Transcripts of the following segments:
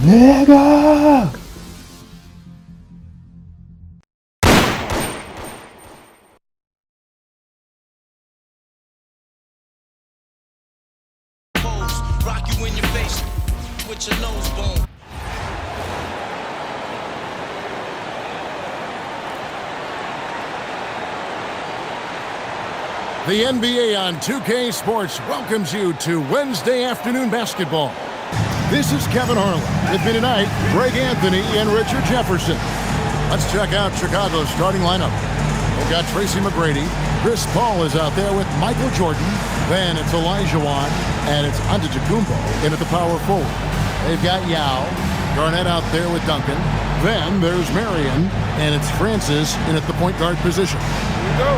Nigga! Rock you in your face with your nose bone. The NBA on 2K Sports welcomes you to Wednesday afternoon basketball. This is Kevin Harlan. With me tonight, Greg Anthony and Richard Jefferson. Let's check out Chicago's starting lineup. They've got Tracy McGrady. Chris Paul is out there with Michael Jordan. Then it's Elijah Wan, and it's Antetokounmpo in at the power forward. They've got Yao. Garnett out there with Duncan. Then there's Marion, and it's Francis in at the point guard position. Here we go.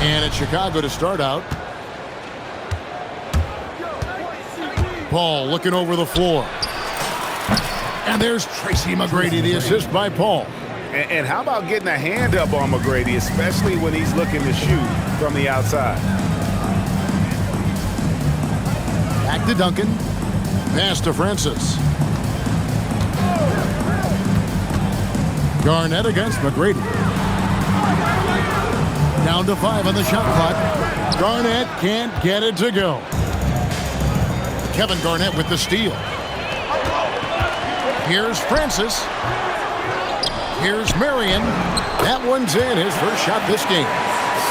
And it's Chicago to start out. Paul looking over the floor. And there's Tracy McGrady, the assist by Paul. And how about getting a hand up on McGrady, especially when he's looking to shoot from the outside? Back to Duncan. Pass to Francis. Garnett against McGrady. Down to 5 on the shot clock. Garnett can't get it to go. Kevin Garnett with the steal. Here's Francis. Here's Marion. That one's in, his first shot this game.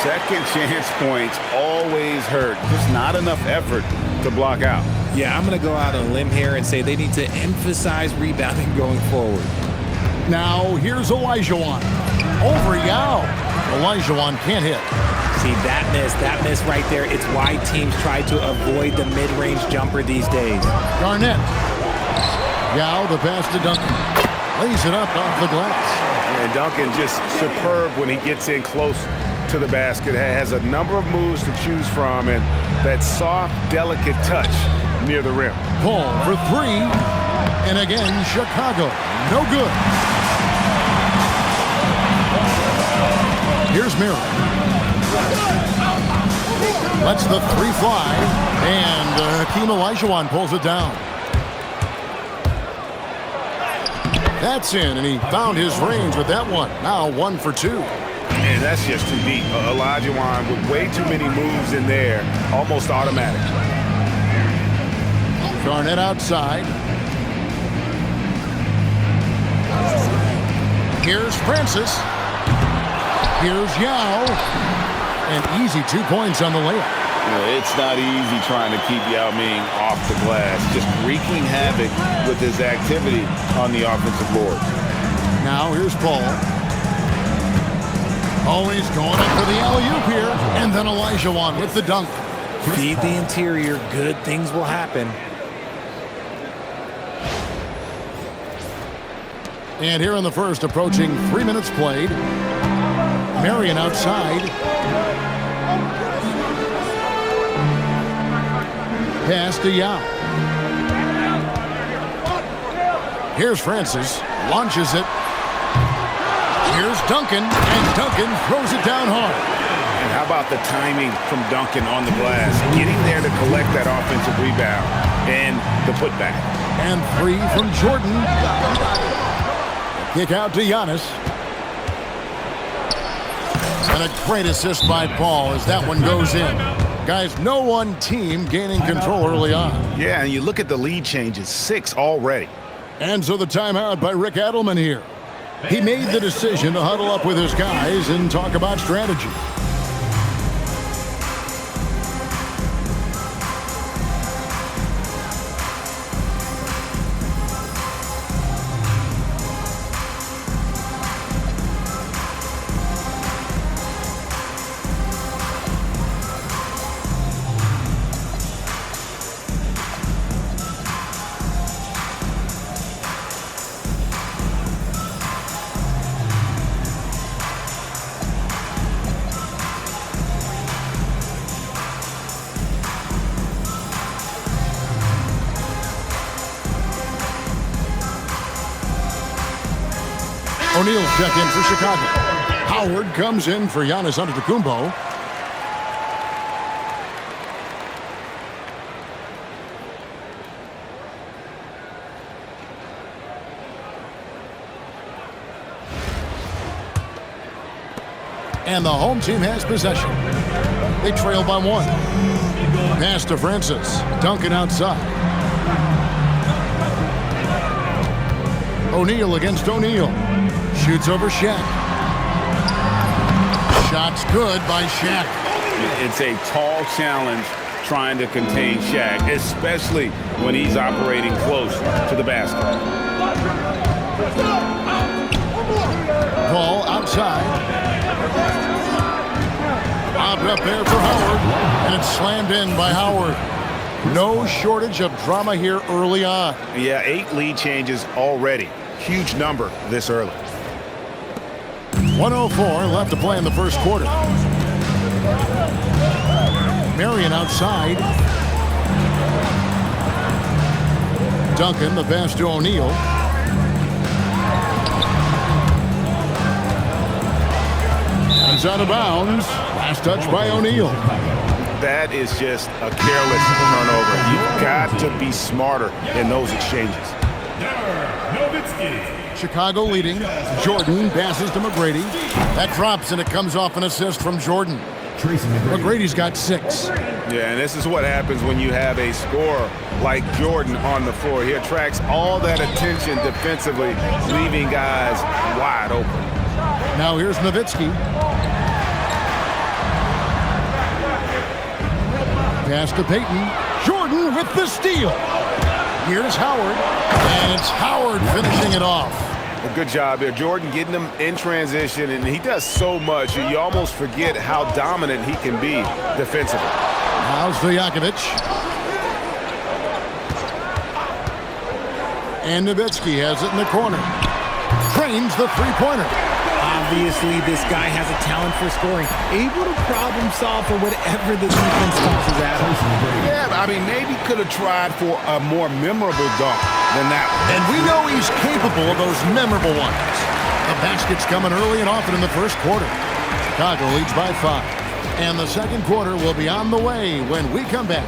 Second chance points always hurt. Just not enough effort to block out. Yeah, I'm going to go out on a limb here and say they need to emphasize rebounding going forward. Now, here's Elijah Wan. Over Yao. Elijah Wan can't hit. See, that miss right there, it's why teams try to avoid the mid-range jumper these days. Garnett. Yao, the pass to Duncan. Lays it up off the glass. And Duncan just superb when he gets in close to the basket. Has a number of moves to choose from, and that soft, delicate touch near the rim. Paul for 3. And again, Chicago. No good. Here's Miller. Lets the 3 fly. And Hakeem Olajuwon pulls it down. That's in, and he found his range with that one. Now 1 for 2. And that's just too deep. Olajuwon with way too many moves in there, almost automatic. Garnett outside. Here's Francis. Here's Yao. And easy 2 points on the layup. It's not easy trying to keep Yao Ming off the glass. Just wreaking havoc with his activity on the offensive board. Now here's Paul. Always going up for the alley-oop here. And then Elijah Wan with the dunk. Feed the interior, good things will happen. And here in the first, approaching 3 minutes played. Marion outside. Pass to Yao. Here's Francis. Launches it. Here's Duncan. And Duncan throws it down hard. And how about the timing from Duncan on the glass? Getting there to collect that offensive rebound and the putback. And 3 from Jordan. Kick out to Giannis. And a great assist by Paul as that one goes in. Guys, no one team gaining control early on. Yeah, and you look at the lead changes, 6 already. And so the timeout by Rick Adelman here. He made the decision to huddle up with his guys and talk about strategy. O'Neal's check in for Chicago. Howard comes in for Giannis Antetokounmpo. And the home team has possession. They trail by 1. Pass to Francis. Duncan outside. O'Neal against O'Neal. Shoots over Shaq. Shot's good by Shaq. It's a tall challenge trying to contain Shaq, especially when he's operating close to the basket. Ball outside. Lobbed up there for Howard, and it's slammed in by Howard. No shortage of drama here early on. Yeah, 8 lead changes already. Huge number this early. 1:04 left to play in the first quarter. Marion outside. Duncan, the pass to O'Neal. He's out of bounds. Last touch by O'Neal. That is just a careless turnover. You've got to be smarter in those exchanges. Chicago leading. Jordan passes to McGrady. That drops, and it comes off an assist from Jordan. McGrady's got 6. Yeah, and this is what happens when you have a scorer like Jordan on the floor. He attracts all that attention defensively, leaving guys wide open. Now here's Nowitzki. Pass to Payton. Jordan with the steal. Here's Howard. And it's Howard finishing it off. A good job there. Jordan getting them in transition, and he does so much. You almost forget how dominant he can be defensively. How's Stojakovic. And Nowitzki has it in the corner. Trains the three-pointer. Obviously, this guy has a talent for scoring, able to problem solve for whatever the defense tosses at him. Yeah, I mean, maybe could have tried for a more memorable dunk than that one. And we know he's capable of those memorable ones. The basket's coming early and often in the first quarter. Chicago leads by 5. And the second quarter will be on the way when we come back.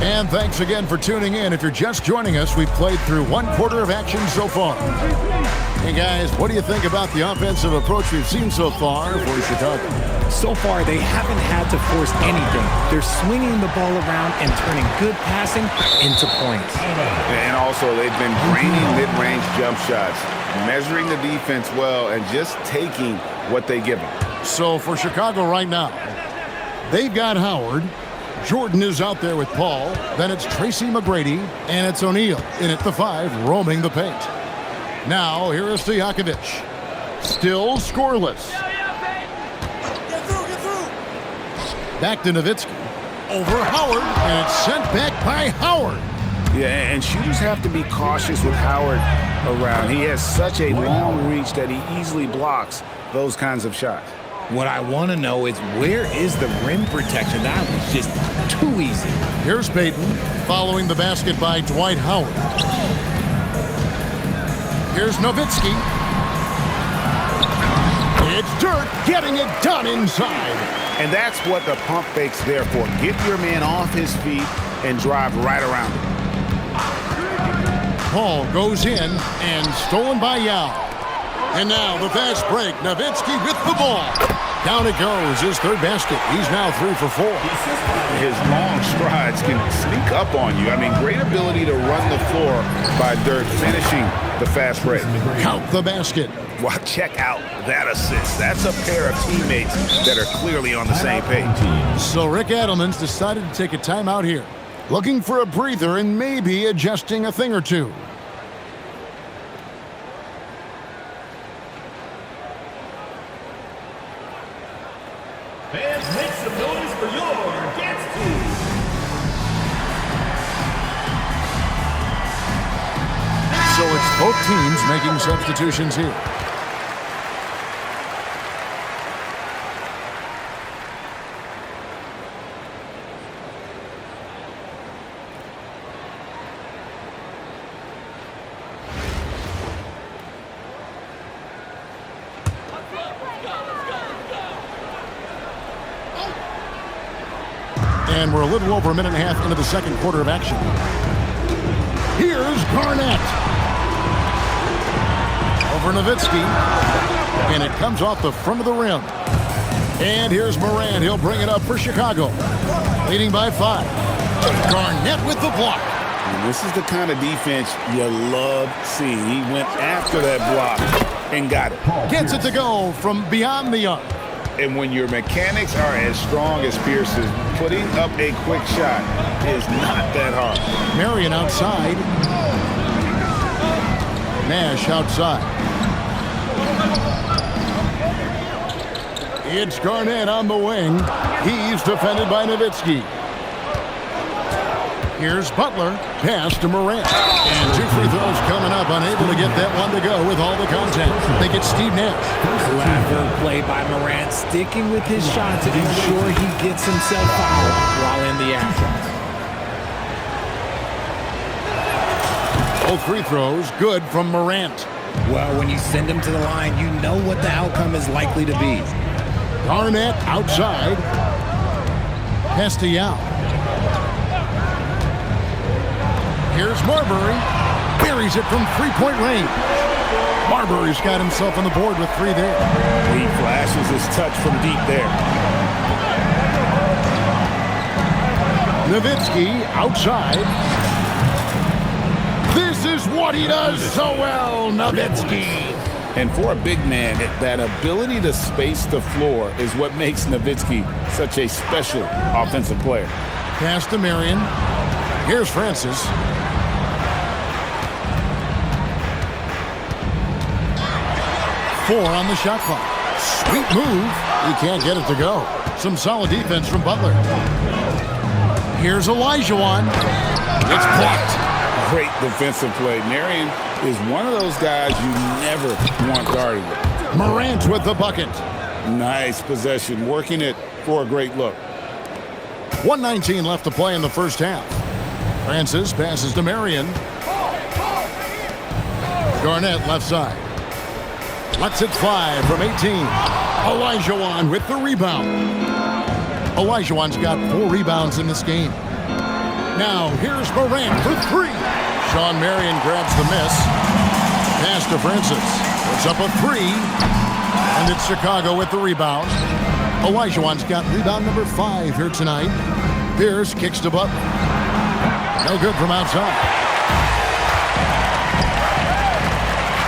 And thanks again for tuning in. If you're just joining us, we've played through 1 quarter of action so far. Hey guys, what do you think about the offensive approach we've seen so far for Chicago? So far, they haven't had to force anything. They're swinging the ball around and turning good passing into points. And also, they've been draining mid-range jump shots, measuring the defense well, and just taking what they give them. So for Chicago right now, they've got Howard. Jordan is out there with Paul. Then it's Tracy McGrady, and it's O'Neal in at the 5, roaming the paint. Now, here is Stojakovic. Still scoreless. Back to Nowitzki. Over Howard, and it's sent back by Howard. Yeah, and shooters have to be cautious with Howard around. He has such a long reach that he easily blocks those kinds of shots. What I want to know is, where is the rim protection? That was just too easy. Here's Payton following the basket by Dwight Howard. Here's Nowitzki. It's Dirk getting it done inside. And that's what the pump fake's there for. Get your man off his feet and drive right around him. Paul goes in and stolen by Yao. And now the fast break. Nowitzki with the ball. Down it goes. His 3rd basket. He's now 3 for 4. His long strides can sneak up on you. I mean, great ability to run the floor by Dirk, finishing the fast break. Count the basket. Well, check out that assist. That's a pair of teammates that are clearly on the same page. So Rick Adelman's decided to take a timeout here. Looking for a breather and maybe adjusting a thing or two. Fans, make some noise for your dance team. So it's both teams making substitutions here. And we're a little over a minute and a half into the second quarter of action. Here's Garnett. Over Nowitzki. And it comes off the front of the rim. And here's Morant. He'll bring it up for Chicago. Leading by 5. Garnett with the block. And this is the kind of defense you love seeing. He went after that block and got it. Gets it to go from beyond the arc. And when your mechanics are as strong as Pierce's, putting up a quick shot is not that hard. Marion outside. Nash outside. It's Garnett on the wing. He's defended by Nowitzki. Here's Butler. Pass to Morant. And 2 free throws coming up. Unable to get that one to go with all the contact. They get Steve Nash. Clever play by Morant, sticking with his shot to ensure he gets himself fouled while in the action. Both free throws good from Morant. Well, when you send him to the line, you know what the outcome is likely to be. Garnett outside. Pass to Yao. Here's Marbury. Buries it from three-point range. Marbury's got himself on the board with 3 there. He flashes his touch from deep there. Nowitzki outside. This is what he does so well, Nowitzki. And for a big man, that ability to space the floor is what makes Nowitzki such a special offensive player. Pass to Marion. Here's Francis. Four on the shot clock. Sweet move. He can't get it to go. Some solid defense from Butler. Here's Olajuwon. It's blocked. Great defensive play. Marion is one of those guys you never want guarded with. Morant with the bucket. Nice possession, working it for a great look. 1:19 left to play in the first half. Francis passes to Marion. Garnett left side. Lets it fly from 18. Olajuwon with the rebound. Olajuwon's got 4 rebounds in this game. Now here's Morant for 3. Sean Marion grabs the miss. Pass to Francis. Puts up a 3. And it's Chicago with the rebound. Olajuwon's got rebound number 5 here tonight. Pierce kicks to Butler. No good from outside.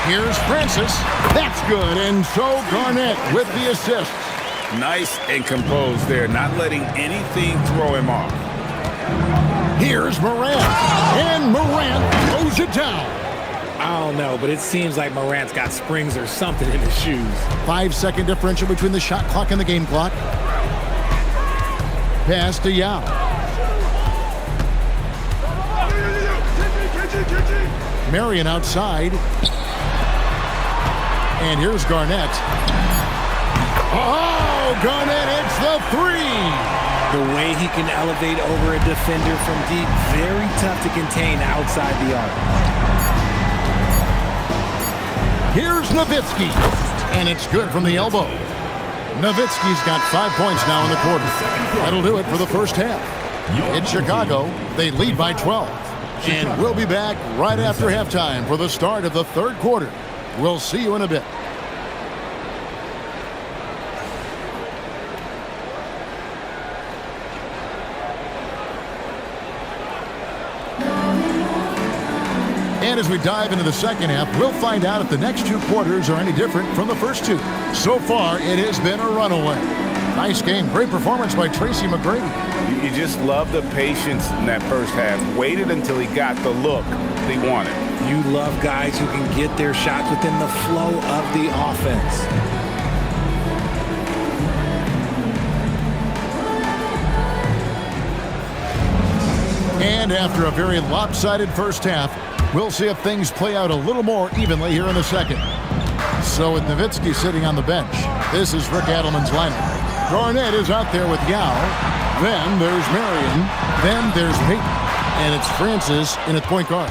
Here's Francis. That's good. And so Garnett with the assist. Nice and composed there, not letting anything throw him off. Here's Morant. And Morant throws it down. I don't know, but it seems like Morant's got springs or something in his shoes. 5-second differential between the shot clock and the game clock. Pass to Yao. Marion outside. And here's Garnett. Oh, Garnett hits the 3. The way he can elevate over a defender from deep, very tough to contain outside the arc. Here's Nowitzki. And it's good from the elbow. Nowitzki's got 5 points now in the quarter. That'll do it for the first half. In Chicago, they lead by 12. And we'll be back right after halftime for the start of the third quarter. We'll see you in a bit. And as we dive into the second half, we'll find out if the next 2 quarters are any different from the first 2. So far, it has been a runaway. Nice game. Great performance by Tracy McGrady. You just love the patience in that first half. Waited until he got the look he wanted. You love guys who can get their shots within the flow of the offense. And after a very lopsided first half, we'll see if things play out a little more evenly here in the second. So with Nowitzki sitting on the bench, this is Rick Adelman's lineup. Garnett is out there with Yao. Then there's Marion. Then there's Peyton. And it's Francis in at point guard.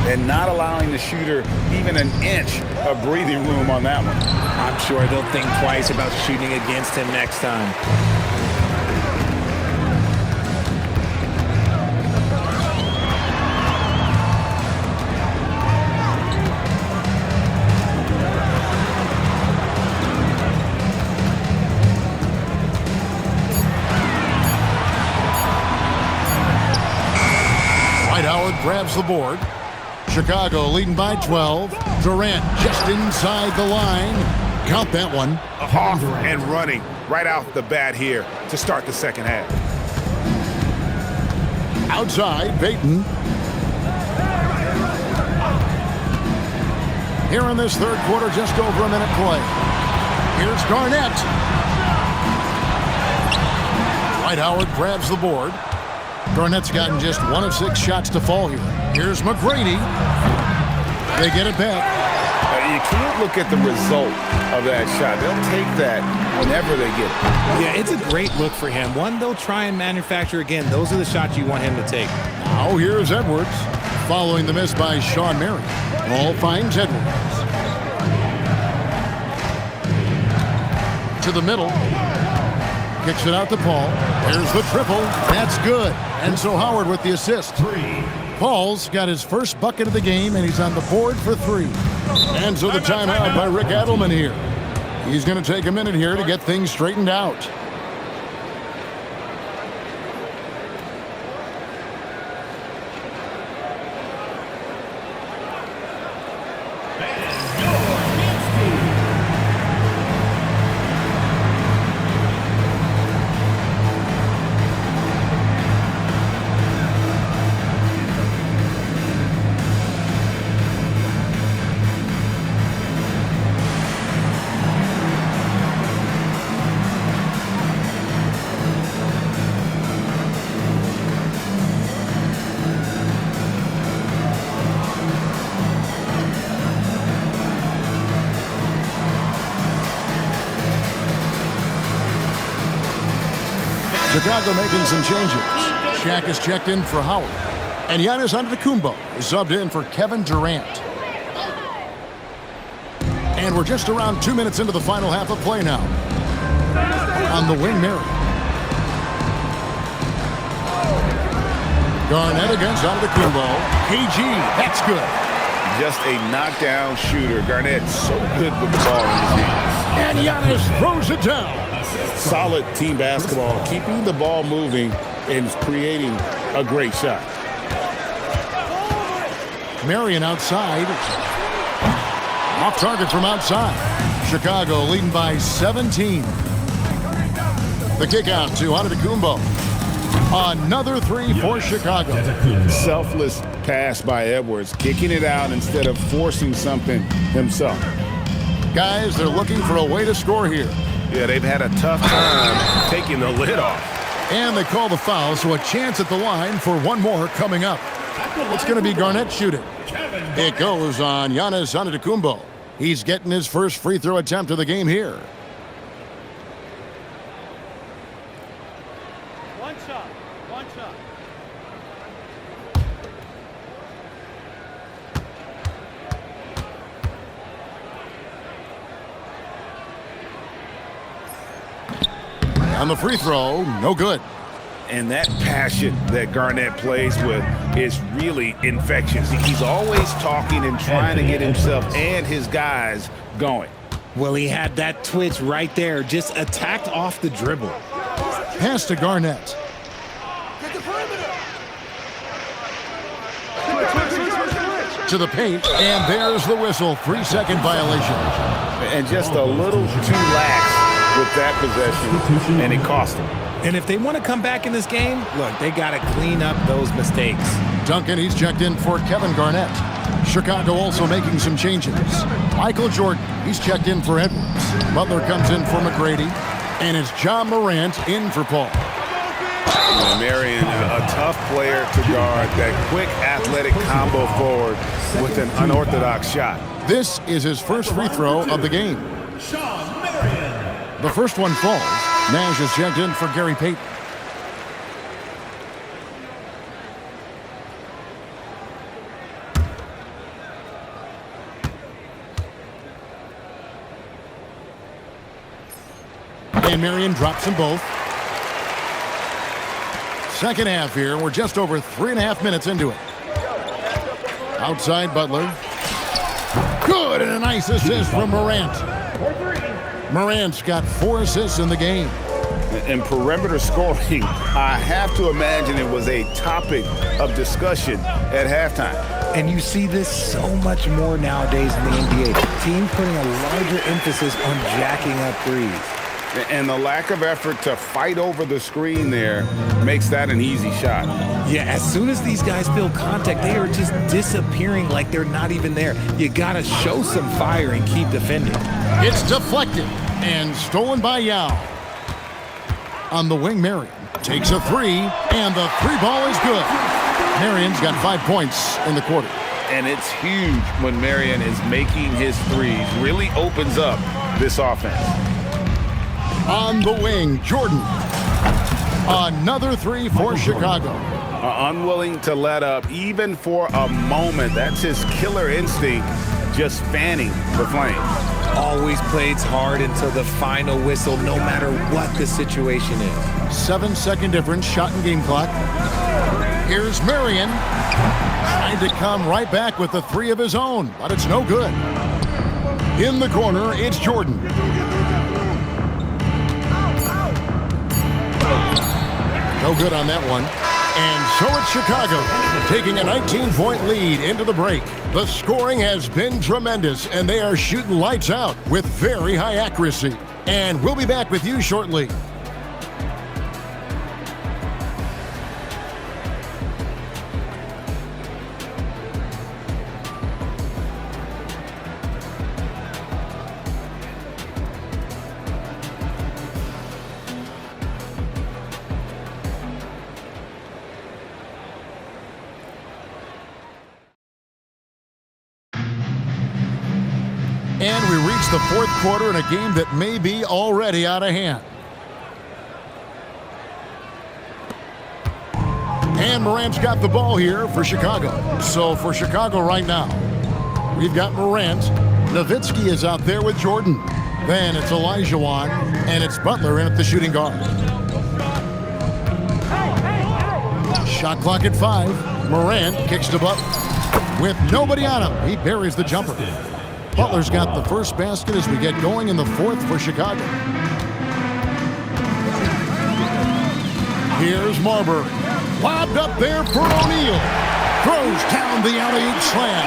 And not allowing the shooter even an inch of breathing room on that one. I'm sure they'll think twice about shooting against him next time. grabs the board. Chicago leading by 12. Durant just inside the line. Count that one. Off and running right off the bat here to start the second half. Outside, Payton. Here in this third quarter, just over a minute play. Here's Garnett. Dwight Howard grabs the board. Garnett's gotten just 1 of 6 shots to fall here. Here's McGrady. They get it back. You can't look at the result of that shot. They'll take that whenever they get it. Yeah, it's a great look for him. One they'll try and manufacture again. Those are the shots you want him to take. Now here's Edwards. Following the miss by Sean Marion. Ball finds Edwards. To the middle. Kicks it out to Paul. There's the triple. That's good. And so Howard with the assist. Paul's got his first bucket of the game, and he's on the board for 3. And so the timeout by Rick Adelman here. He's going to take a minute here to get things straightened out. Chicago making some changes. Shaq is checked in for Howard. And Giannis Antetokounmpo is subbed in for Kevin Durant. And we're just around 2 minutes into the final half of play now. On the wing, Mary. Garnett against Antetokounmpo. KG, that's good. Just a knockdown shooter. Garnett so good with the ball in his hands. And Giannis throws it down. Solid team basketball, keeping the ball moving and creating a great shot. Marion outside. Off target from outside. Chicago leading by 17. The kick out to Antetokounmpo. Another 3 for Chicago. Selfless pass by Edwards, kicking it out instead of forcing something himself. Guys, they're looking for a way to score here. Yeah, they've had a tough time taking the lid off. And they call the foul, so a chance at the line for one more coming up. It's going to be Garnett shooting. It goes on Giannis Antetokounmpo. He's getting his first free throw attempt of the game here. One shot. On the free throw, no good. And that passion that Garnett plays with is really infectious. He's always talking and trying to get himself and his guys going. Well, he had that twitch right there, just attacked off the dribble. Pass to Garnett. To the paint, and there's the whistle. 3-second violation. And just a little too lax with that possession, and it cost him. And if they want to come back in this game, look, they got to clean up those mistakes. Duncan, he's checked in for Kevin Garnett. Chicago also making some changes. Michael Jordan, he's checked in for Edwards. Butler comes in for McGrady. And it's John Morant in for Paul. And Marion, a tough player to guard. That quick athletic combo forward with an unorthodox shot. This is his first free throw of the game. Sean Marion. The first one falls. Nash is checked in for Gary Payton. And Marion drops them both. Second half here. We're just over 3.5 minutes into it. Outside Butler. Good, and a nice assist from Morant. Morant's got 4 assists in the game. And perimeter scoring, I have to imagine it was a topic of discussion at halftime. And you see this so much more nowadays in the NBA. Teams putting a larger emphasis on jacking up threes. And the lack of effort to fight over the screen there makes that an easy shot. Yeah, as soon as these guys feel contact, they are just disappearing like they're not even there. You got to show some fire and keep defending. It's deflected and stolen by Yao. On the wing, Marion takes a three, and the three ball is good. Marion's got 5 points in the quarter. And it's huge when Marion is making his threes. Really opens up this offense. On the wing, Jordan. Another three for Chicago. Unwilling to let up even for a moment. That's his killer instinct, just fanning the flames. Always plays hard until the final whistle, no matter what the situation is. 7-second difference, shot and game clock. Here's Marion. Trying to come right back with the three of his own, but it's no good. In the corner, it's Jordan. No good on that one. And so it's Chicago, taking a 19-point lead into the break. The scoring has been tremendous, and they are shooting lights out with very high accuracy. And we'll be back with you shortly. And we reach the fourth quarter in a game that may be already out of hand. And Morant's got the ball here for Chicago. So for Chicago right now, we've got Morant. Nowitzki is out there with Jordan. Then it's Olajuwon, and it's Butler in at the shooting guard. Shot clock at 5. Morant kicks to Butler. With nobody on him, he buries the jumper. Butler's got the first basket as we get going in the fourth for Chicago. Here's Marbury. Lobbed up there for O'Neal. Throws down the alley-oop slam.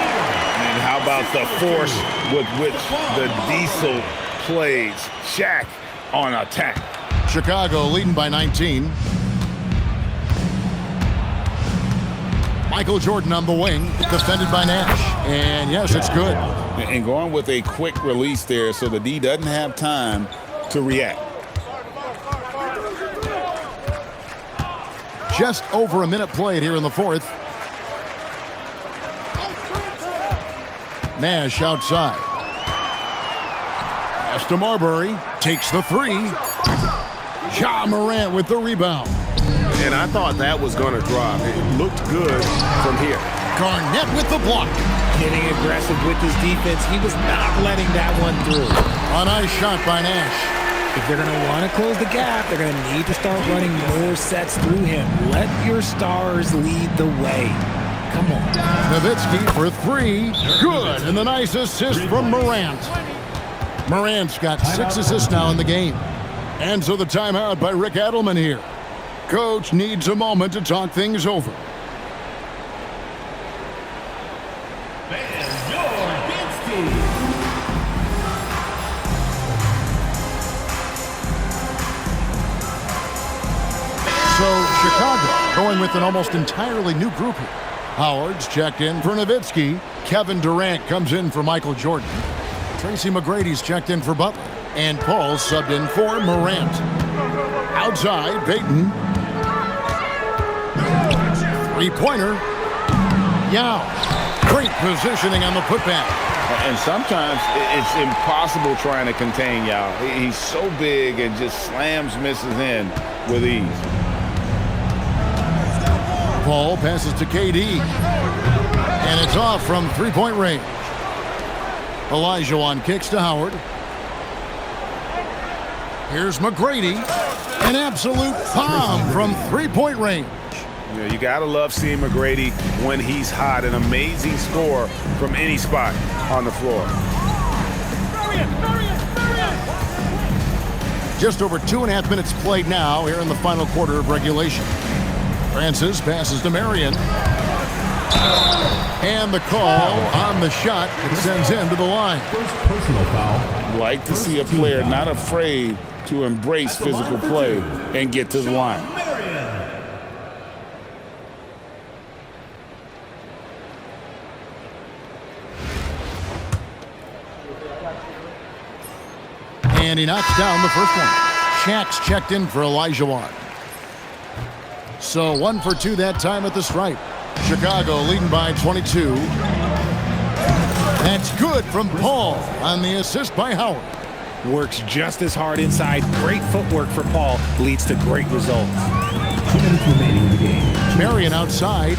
And how about the force with which the Diesel plays? Shaq on attack. Chicago leading by 19. Michael Jordan on the wing, defended by Nash. And yes, it's good. And going with a quick release there so the D doesn't have time to react. Just over a minute played here in the fourth. Nash outside. Pass to Marbury. Takes the three. Ja Morant with the rebound. And I thought that was going to drop. It looked good from here. Garnett with the block. Getting aggressive with his defense. He was not letting that one through. A nice shot by Nash. If they're going to want to close the gap, they're going to need to start running more sets through him. Let your stars lead the way. Come on. Nowitzki for three. Good. And the nice assist from Morant. Morant's got 6 assists now in the game. And so the timeout by Rick Adelman here. Coach needs a moment to talk things over. So Chicago going with an almost entirely new group here. Howard's checked in for Nowitzki. Kevin Durant comes in for Michael Jordan. Tracy McGrady's checked in for Butler. And Paul subbed in for Morant. Outside, Payton. Three-pointer. Yao. Great positioning on the putback. And sometimes it's impossible trying to contain Yao. He's so big and just slams misses in with ease. Paul passes to KD. And it's off from three-point range. Olajuwon kicks to Howard. Here's McGrady. An absolute bomb from three-point range. Yeah, you got to love seeing McGrady when he's hot. An amazing score from any spot on the floor. Just over 2.5 minutes played now here in the final quarter of regulation. Francis passes to Marion. And the call on the shot that sends him to the line. First personal foul. Like to see a player not afraid to embrace physical play and get to the line. And he knocks down the first one. Shaq's checked in for Elijah. So 1 for 2 that time at the stripe. Chicago leading by 22. That's good from Paul on the assist by Howard. Works just as hard inside. Great footwork for Paul. Leads to great results. 2 minutes remaining in the game. Marion outside.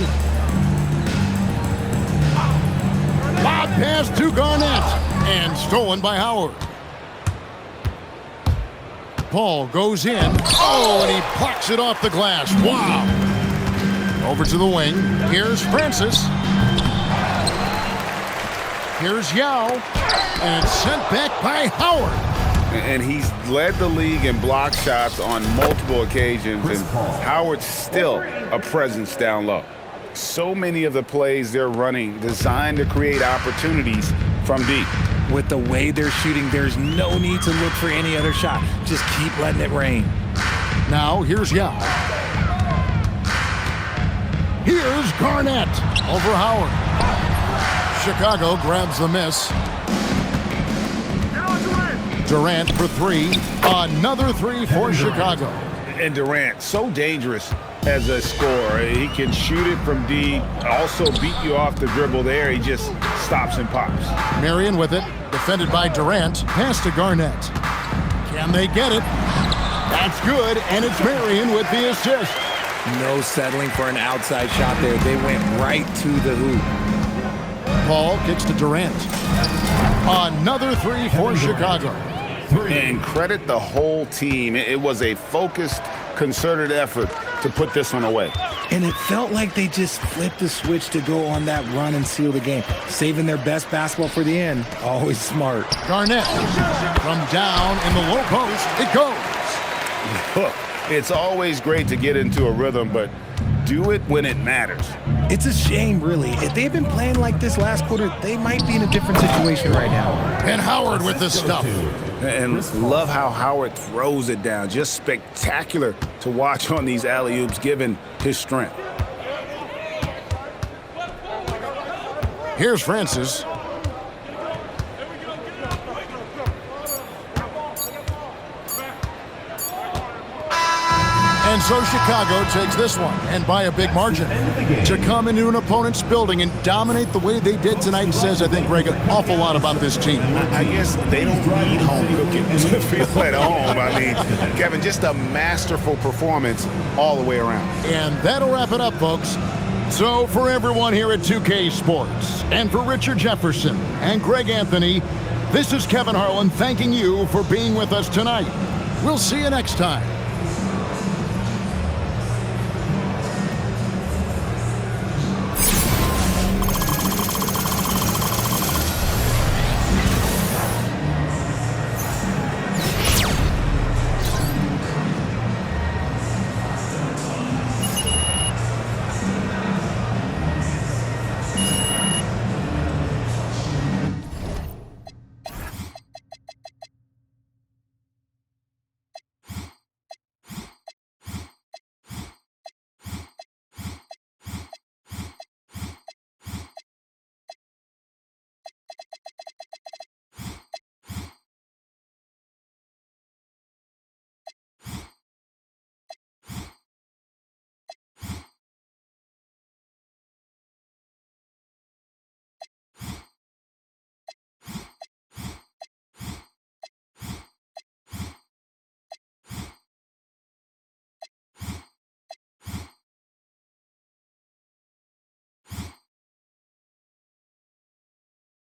Lob pass to Garnett. And stolen by Howard. Paul goes in. Oh, and he plucks it off the glass. Wow. Over to the wing. Here's Francis. Here's Yao. And it's sent back by Howard. And he's led the league in block shots on multiple occasions, and Howard's still a presence down low. So many of the plays they're running designed to create opportunities from deep. With the way they're shooting, there's no need to look for any other shot. Just keep letting it rain. Now, here's Yao. Here's Garnett over Howard. Chicago grabs the miss. Durant for 3. Another 3 for Chicago. And Durant, so dangerous as a scorer. He can shoot it from deep, also beat you off the dribble there. He just stops and pops. Marion with it, defended by Durant. Pass to Garnett. Can they get it? That's good, and it's Marion with the assist. No settling for an outside shot there. They went right to the hoop. Paul kicks to Durant. Another 3 for Chicago. And credit the whole team. It was a focused, concerted effort to put this one away. And it felt like they just flipped the switch to go on that run and seal the game. Saving their best basketball for the end. Always smart. Garnett from down in the low post. It goes. Look, it's always great to get into a rhythm, but do it when it matters. It's a shame, really. If they've been playing like this last quarter, they might be in a different situation right now. And Howard with the stuff. And love how Howard throws it down. Just spectacular to watch on these alley-oops, given his strength. Here's Francis. And so Chicago takes this one, and by a big margin. To come into an opponent's building and dominate the way they did tonight says, I think, Greg, an awful lot about this team. I guess they don't need home cooking to feel at home. I mean, Kevin, just a masterful performance all the way around. And that'll wrap it up, folks. So for everyone here at 2K Sports, and for Richard Jefferson and Greg Anthony, this is Kevin Harlan thanking you for being with us tonight. We'll see you next time.